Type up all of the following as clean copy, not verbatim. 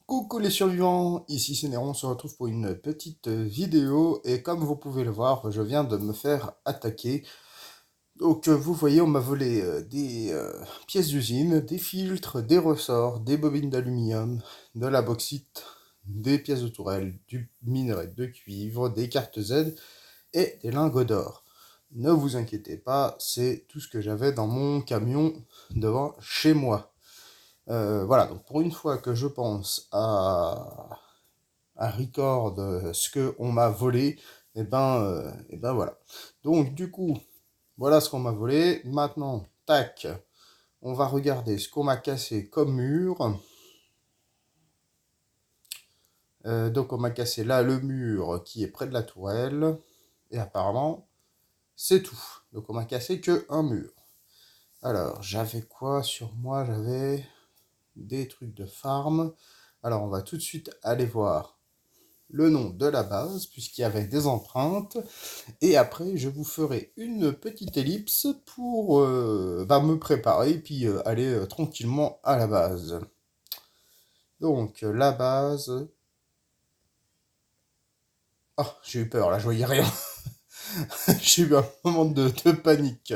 Coucou les survivants, ici c'est Néron, on se retrouve pour une petite vidéo et comme vous pouvez le voir, je viens de me faire attaquer. Donc vous voyez, on m'a volé des pièces d'usine, des filtres, des ressorts, des bobines d'aluminium, de la bauxite, des pièces de tourelle, du minerai de cuivre, des cartes Z et des lingots d'or. Ne vous inquiétez pas, c'est tout ce que j'avais dans mon camion devant chez moi. Voilà, donc pour une fois que je pense à record ce que on m'a volé, et ben voilà. Donc du coup, voilà ce qu'on m'a volé. Maintenant, tac, on va regarder ce qu'on m'a cassé comme mur. Donc on m'a cassé là le mur qui est près de la tourelle. Et apparemment, c'est tout. Donc on m'a cassé que un mur. Alors, j'avais quoi sur moi? J'avais des trucs de farm. Alors on va tout de suite aller voir le nom de la base, puisqu'il y avait des empreintes. Et après, je vous ferai une petite ellipse pour me préparer, puis aller tranquillement à la base. Donc, la base... Ah, j'ai eu peur, là, je voyais rien. J'ai eu un moment de panique.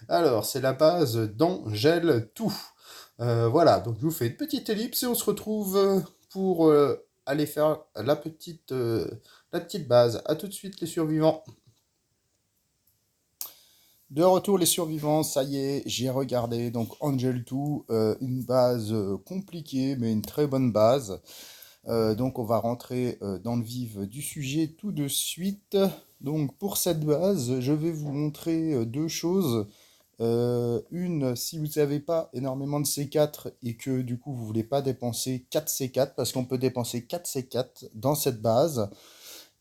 Alors, c'est la base d'Angèle Tout. Voilà, donc je vous fais une petite ellipse et on se retrouve pour aller faire la petite base. À tout de suite, les survivants. De retour les survivants, ça y est, j'ai regardé, donc Angel 2, une base compliquée, mais une très bonne base. Donc on va rentrer dans le vif du sujet tout de suite. Donc pour cette base, je vais vous montrer deux choses. Une, si vous n'avez pas énormément de C4 et que du coup vous voulez pas dépenser 4 C4, parce qu'on peut dépenser 4 C4 dans cette base.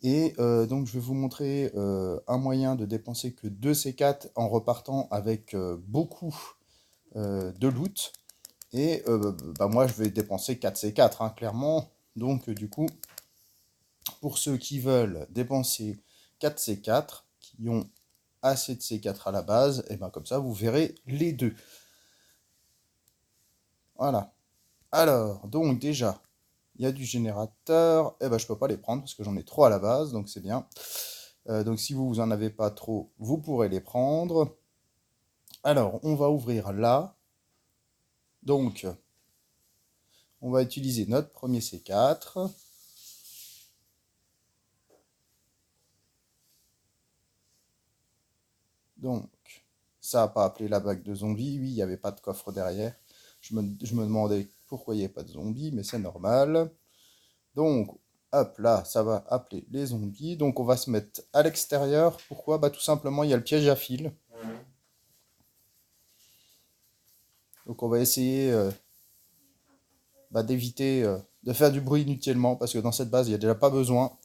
Et donc, je vais vous montrer un moyen de dépenser que 2 C4 en repartant avec beaucoup de loot. Et moi, je vais dépenser 4 C4, hein, clairement. Donc, du coup, pour ceux qui veulent dépenser 4 C4, qui ont assez de C4 à la base, et ben comme ça, vous verrez les deux. Voilà. Alors, donc déjà, il y a du générateur. Et ben, je peux pas les prendre parce que j'en ai trop à la base, donc c'est bien. Donc si vous en avez pas trop, vous pourrez les prendre. Alors, on va ouvrir là. Donc, on va utiliser notre premier C4. Donc, ça n'a pas appelé la bague de zombies. Oui, il n'y avait pas de coffre derrière. Je me demandais pourquoi il n'y avait pas de zombies, mais c'est normal. Donc, hop, là, ça va appeler les zombies. Donc, on va se mettre à l'extérieur. Pourquoi? Bah, tout simplement, il y a le piège à fil. Donc, on va essayer d'éviter de faire du bruit inutilement, parce que dans cette base, il n'y a déjà pas besoin.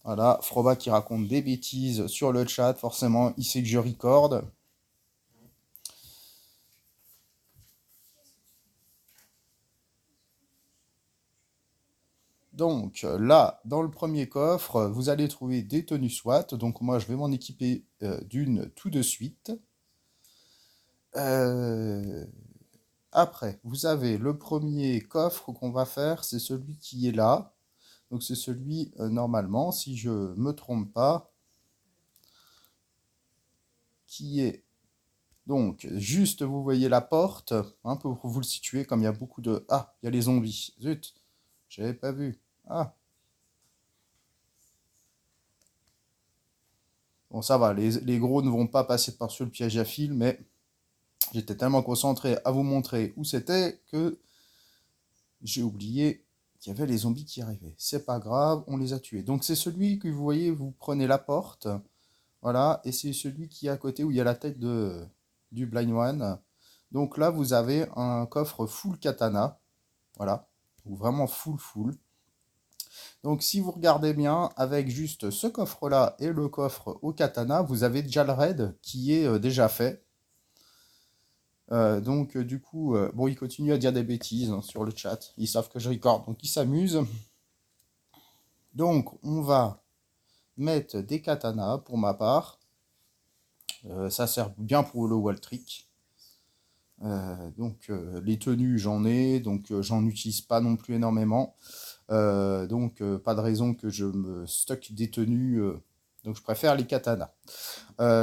Voilà, Froba qui raconte des bêtises sur le chat, forcément, il sait que je recorde. Donc là, dans le premier coffre, vous allez trouver des tenues SWAT. Donc moi, je vais m'en équiper d'une tout de suite. Euh, Après, vous avez le premier coffre qu'on va faire, c'est celui qui est là. Donc c'est celui, normalement, si je me trompe pas, qui est donc juste, vous voyez la porte, un peu pour vous le situer, comme il y a beaucoup de... Ah, il y a les zombies. Zut, j'avais pas vu. Ah, bon, ça va, les gros ne vont pas passer par-dessus le piège à fil, mais j'étais tellement concentré à vous montrer où c'était que j'ai oublié qu'il y avait les zombies qui arrivaient. C'est pas grave, on les a tués. Donc c'est celui que vous voyez, vous prenez la porte, voilà, et c'est celui qui est à côté où il y a la tête du Blind One. Donc là, vous avez un coffre full katana, voilà, ou vraiment full. Donc si vous regardez bien, avec juste ce coffre-là et le coffre au katana, vous avez déjà le raid qui est déjà fait. Du coup, bon, ils continuent à dire des bêtises hein, sur le chat. Ils savent que je record, donc ils s'amusent. Donc, on va mettre des katanas pour ma part. Ça sert bien pour le wall trick. Les tenues, j'en ai, donc j'en utilise pas non plus énormément. Pas de raison que je me stocke des tenues. Donc, je préfère les katanas.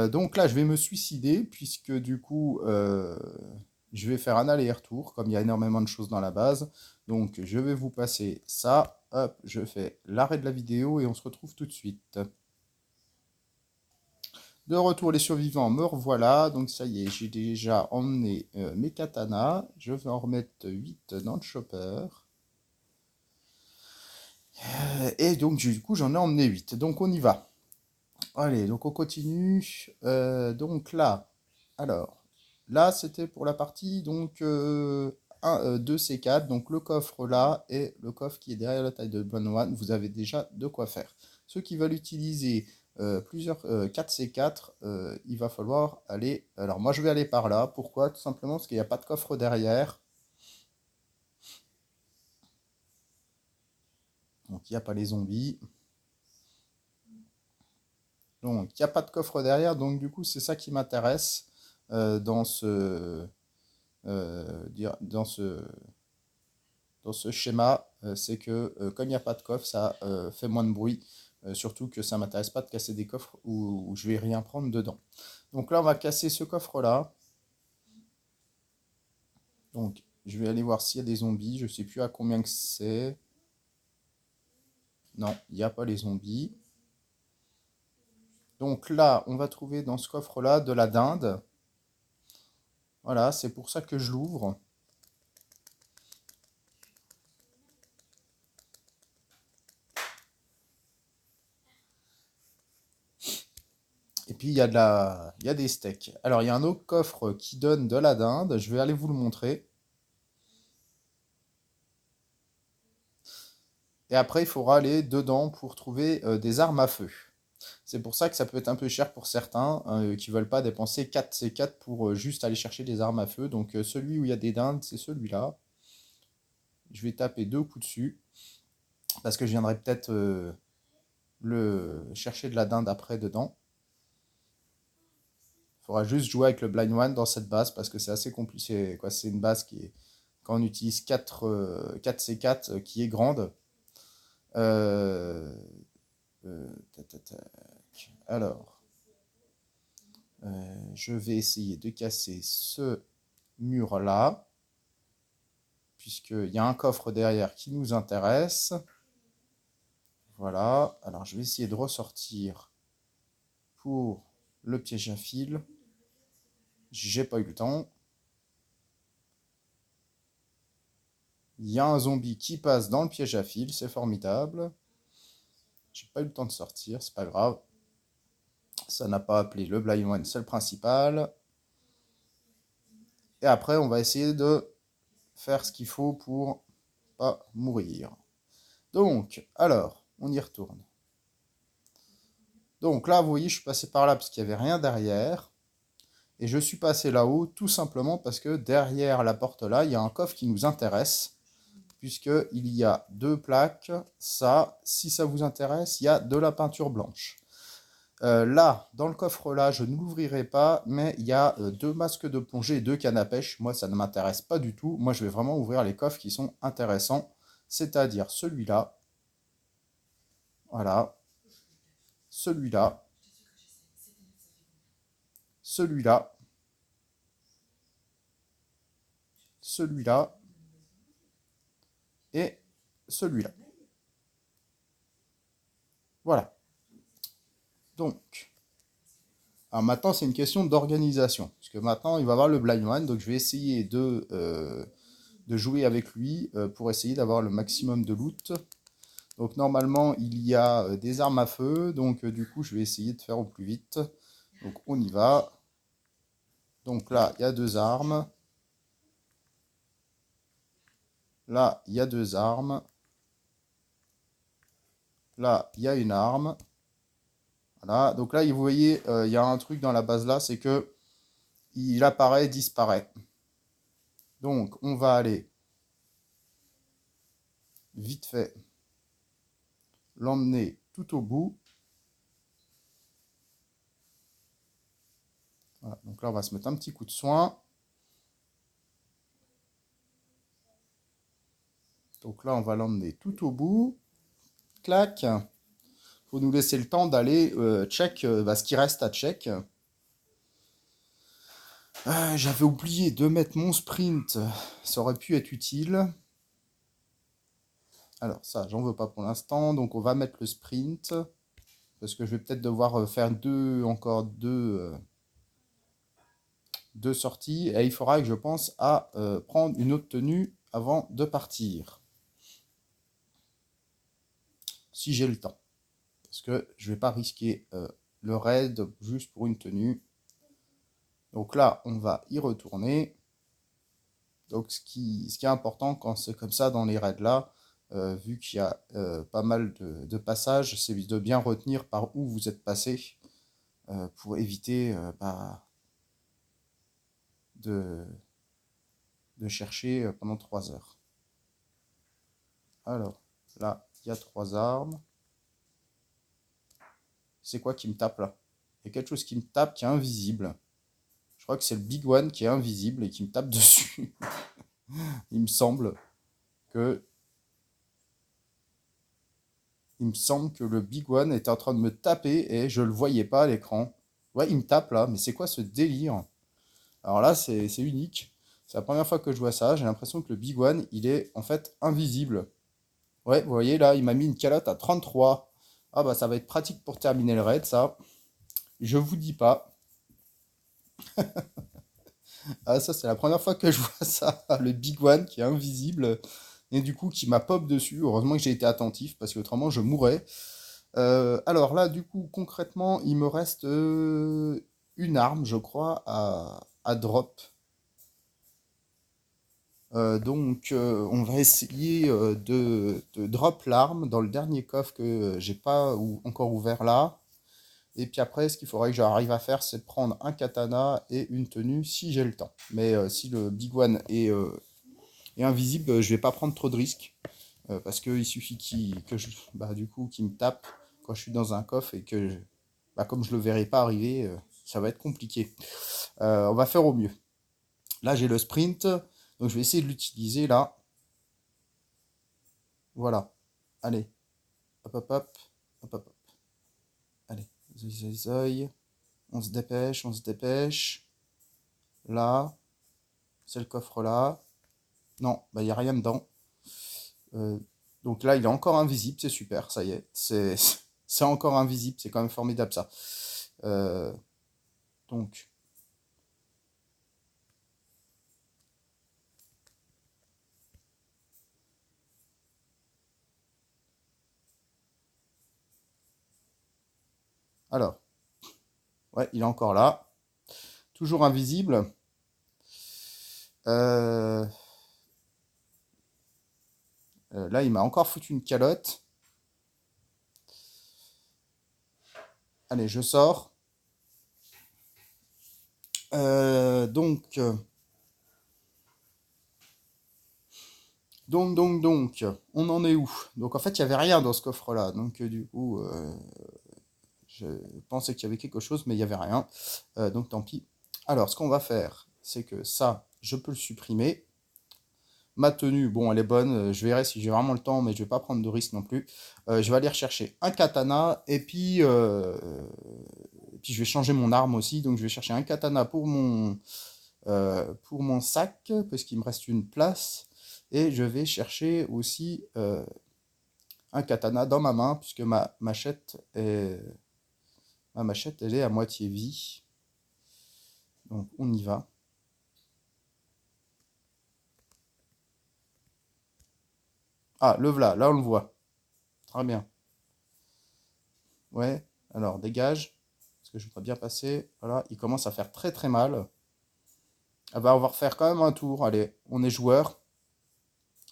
Donc là, je vais me suicider puisque du coup, je vais faire un aller-retour comme il y a énormément de choses dans la base. Donc, je vais vous passer ça. Hop, je fais l'arrêt de la vidéo et on se retrouve tout de suite. De retour, les survivants, me revoilà. Donc, ça y est, j'ai déjà emmené mes katanas. Je vais en remettre 8 dans le chopper. Et donc, du coup, j'en ai emmené 8. Donc, on y va. Allez, donc on continue. Donc là, alors, là, c'était pour la partie donc 2 C4. Donc le coffre là et le coffre qui est derrière la taille de One One, vous avez déjà de quoi faire. Ceux qui veulent utiliser plusieurs 4 C4, il va falloir aller. Alors moi, je vais aller par là. Pourquoi? Tout simplement parce qu'il n'y a pas de coffre derrière. Donc il n'y a pas les zombies. Donc, il n'y a pas de coffre derrière, donc du coup, c'est ça qui m'intéresse dans dans dans ce schéma. C'est que comme il n'y a pas de coffre, ça fait moins de bruit. Surtout que ça m'intéresse pas de casser des coffres où je vais rien prendre dedans. Donc là, on va casser ce coffre-là. Donc, je vais aller voir s'il y a des zombies. Je sais plus à combien que c'est. Non, il n'y a pas les zombies. Donc là, on va trouver dans ce coffre-là de la dinde. Voilà, c'est pour ça que je l'ouvre. Et puis il y a des steaks. Alors il y a un autre coffre qui donne de la dinde. Je vais aller vous le montrer. Et après, il faudra aller dedans pour trouver des armes à feu. C'est pour ça que ça peut être un peu cher pour certains qui veulent pas dépenser 4 C4 pour juste aller chercher des armes à feu. Donc celui où il y a des dindes, c'est celui-là. Je vais taper 2 coups dessus. Parce que je viendrai peut-être le chercher de la dinde après dedans. Il faudra juste jouer avec le blind one dans cette base parce que c'est assez compliqué. C'est une base qui est, quand on utilise 4 C4 qui est grande. Euh, Tac. Alors, je vais essayer de casser ce mur-là, puisqu'il y a un coffre derrière qui nous intéresse. Voilà, alors je vais essayer de ressortir pour le piège à fil. J'ai pas eu le temps. Il y a un zombie qui passe dans le piège à fil, c'est formidable. J'ai pas eu le temps de sortir, c'est pas grave. Ça n'a pas appelé le blind one, c'est le principal. Et après, on va essayer de faire ce qu'il faut pour pas mourir. Donc, alors, on y retourne. Donc là, vous voyez, je suis passé par là parce qu'il n'y avait rien derrière. Et je suis passé là-haut tout simplement parce que derrière la porte là, il y a un coffre qui nous intéresse. Puisqu'il y a 2 plaques. Ça, si ça vous intéresse, il y a de la peinture blanche. Là, dans le coffre là, je ne l'ouvrirai pas, mais il y a 2 masques de plongée et 2 cannes à pêche. Moi, ça ne m'intéresse pas du tout. Moi, je vais vraiment ouvrir les coffres qui sont intéressants. C'est-à-dire celui-là. Voilà. Celui-là. Celui-là. Celui-là. Et celui-là. Voilà. Donc, alors maintenant, c'est une question d'organisation. Parce que maintenant, il va y avoir le blind one. Donc, je vais essayer de jouer avec lui pour essayer d'avoir le maximum de loot. Donc, normalement, il y a des armes à feu. Donc, du coup, je vais essayer de faire au plus vite. Donc, on y va. Donc là, il y a 2 armes. Là, il y a 2 armes. Là, il y a une arme. Voilà. Donc là, vous voyez, il y a un truc dans la base là, c'est que il apparaît, disparaît. Donc, on va aller vite fait l'emmener tout au bout. Voilà. Donc là, on va se mettre un petit coup de soin. Donc là, on va l'emmener tout au bout. Clac. Faut nous laisser le temps d'aller check ce qui reste à check. J'avais oublié de mettre mon sprint. Ça aurait pu être utile. Alors ça, j'en veux pas pour l'instant. Donc on va mettre le sprint. Parce que je vais peut-être devoir faire encore deux sorties. Et il faudra que je pense à prendre une autre tenue avant de partir. Si j'ai le temps. Parce que je vais pas risquer le raid juste pour une tenue. Donc là, on va y retourner. Donc ce qui est important quand c'est comme ça dans les raids là, vu qu'il y a pas mal de passages, c'est de bien retenir par où vous êtes passé pour éviter de, de chercher pendant 3 heures. Alors, là, il y a 3 armes. C'est quoi qui me tape là? Il y a quelque chose qui me tape qui est invisible. Je crois que c'est le Big One qui est invisible et qui me tape dessus. Il me semble que le Big One était en train de me taper et je le voyais pas à l'écran. Ouais, il me tape là, mais c'est quoi ce délire? Alors là, c'est unique. C'est la première fois que je vois ça. J'ai l'impression que le Big One, il est en fait invisible. Ouais, vous voyez là, il m'a mis une calotte à 33. Ah bah ça va être pratique pour terminer le raid, ça. Je vous dis pas. Ah ça, c'est la première fois que je vois ça. Le Big One qui est invisible et du coup qui m'a pop dessus. Heureusement que j'ai été attentif parce que autrement je mourrais. Alors là, du coup, concrètement, il me reste une arme, je crois, à drop. Donc, on va essayer de drop l'arme dans le dernier coffre que j'ai pas encore ouvert là. Et puis après, ce qu'il faudrait que j'arrive à faire, c'est de prendre un katana et une tenue si j'ai le temps. Mais si le Big One est invisible, je vais pas prendre trop de risques. Parce qu'il suffit du coup, qu'il me tape quand je suis dans un coffre et que, comme je le verrai pas arriver, ça va être compliqué. On va faire au mieux. Là, j'ai le sprint, donc je vais essayer de l'utiliser là. Voilà. Allez. Hop, hop, hop. Hop, hop, hop. Allez. Zoi, zoi, zoi. On se dépêche, on se dépêche. Là. C'est le coffre là. Non, il n'y a rien dedans. Euh, donc là, il est encore invisible, c'est super, ça y est. C'est encore invisible, c'est quand même formidable ça. Euh, donc, alors, ouais, il est encore là. Toujours invisible. Euh, Là, il m'a encore foutu une calotte. Allez, je sors. Donc, on en est où? Donc, en fait, il n'y avait rien dans ce coffre-là. Donc, du coup, je pensais qu'il y avait quelque chose, mais il n'y avait rien. Donc, tant pis. Alors, ce qu'on va faire, c'est que ça, je peux le supprimer. Ma tenue, bon, elle est bonne. Je verrai si j'ai vraiment le temps, mais je vais pas prendre de risque non plus. Je vais aller rechercher un katana et puis je vais changer mon arme aussi. Donc, je vais chercher un katana pour mon sac, parce qu'il me reste une place. Et je vais chercher aussi un katana dans ma main, puisque ma machette, elle est à moitié vie. Donc on y va. Ah, le voilà, là on le voit. Très bien. Ouais, alors dégage, parce que je voudrais bien passer. Voilà, il commence à faire très très mal. Ah bah on va refaire quand même un tour. Allez, on est joueur.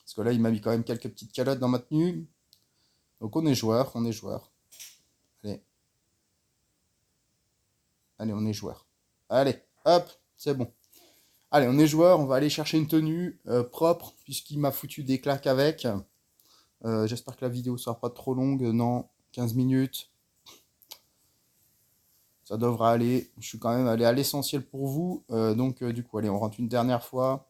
Parce que là, il m'a mis quand même quelques petites calottes dans ma tenue. Donc on est joueur, on est joueur. Allez, allez, on est joueur. Allez, hop, c'est bon. Allez, on est joueur, on va aller chercher une tenue propre, puisqu'il m'a foutu des claques avec. J'espère que la vidéo sera pas trop longue, non, 15 minutes, ça devra aller. Je suis quand même allé à l'essentiel pour vous. Donc du coup, allez, on rentre une dernière fois.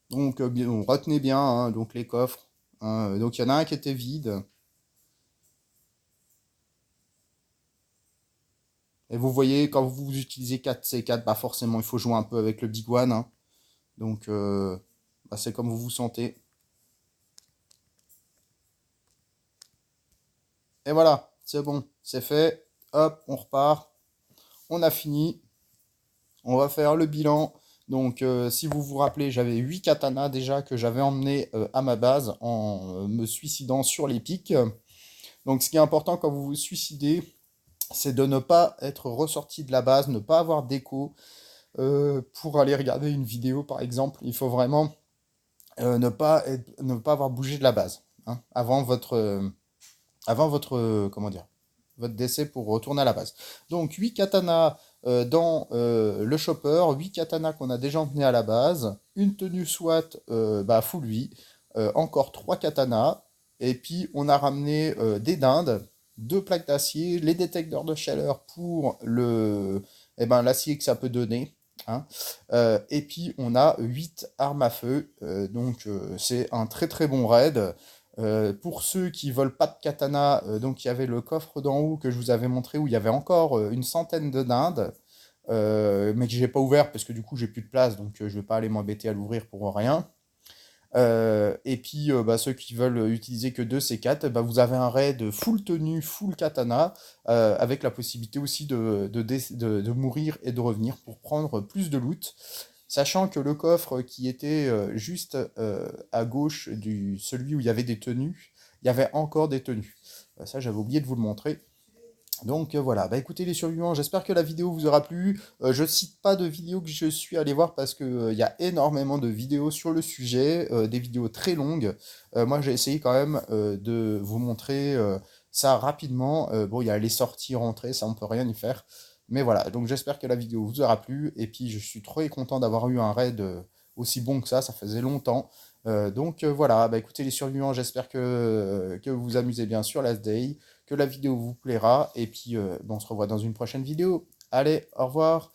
Donc bien, retenez bien hein, donc les coffres. Hein. Donc il y en a un qui était vide. Et vous voyez, quand vous utilisez 4C4, bah forcément, il faut jouer un peu avec le Big One. Hein. Donc, bah, c'est comme vous vous sentez. Et voilà, c'est bon, c'est fait. Hop, on repart. On a fini. On va faire le bilan. Donc, si vous vous rappelez, j'avais 8 katanas déjà que j'avais emmené à ma base en me suicidant sur les pics. Donc, ce qui est important quand vous vous suicidez, c'est de ne pas être ressorti de la base, ne pas avoir d'écho. Pour aller regarder une vidéo, par exemple, il faut vraiment ne pas avoir bougé de la base hein, avant votre, comment dire, votre décès pour retourner à la base. Donc 8 katanas dans le chopper, 8 katanas qu'on a déjà emmenés à la base, une tenue SWAT bah, full vie, encore 3 katanas, et puis on a ramené des dindes, deux plaques d'acier, les détecteurs de chaleur pour eh ben, l'acier que ça peut donner. Hein. Et puis on a 8 armes à feu, donc c'est un très très bon raid. Pour ceux qui veulent pas de katana, donc il y avait le coffre d'en haut que je vous avais montré où il y avait encore une centaine de dindes, mais que j'ai pas ouvert parce que du coup j'ai plus de place, donc je vais pas aller m'embêter à l'ouvrir pour rien. Et puis bah, ceux qui veulent utiliser que 2 C4, bah, vous avez un raid full tenue, full katana, avec la possibilité aussi de mourir et de revenir pour prendre plus de loot. Sachant que le coffre qui était juste à gauche du celui où il y avait des tenues, il y avait encore des tenues. Ça, j'avais oublié de vous le montrer. Donc voilà, bah écoutez les survivants, j'espère que la vidéo vous aura plu. Je cite pas de vidéos que je suis allé voir parce que il y a énormément de vidéos sur le sujet, des vidéos très longues. Moi j'ai essayé quand même de vous montrer ça rapidement. Bon, il y a les sorties, rentrées, ça on peut rien y faire. Mais voilà, donc j'espère que la vidéo vous aura plu. Et puis je suis trop content d'avoir eu un raid aussi bon que ça faisait longtemps. Donc voilà, bah écoutez les survivants, j'espère que vous vous amusez bien sur Last Day, que la vidéo vous plaira, et puis on se revoit dans une prochaine vidéo. Allez, au revoir.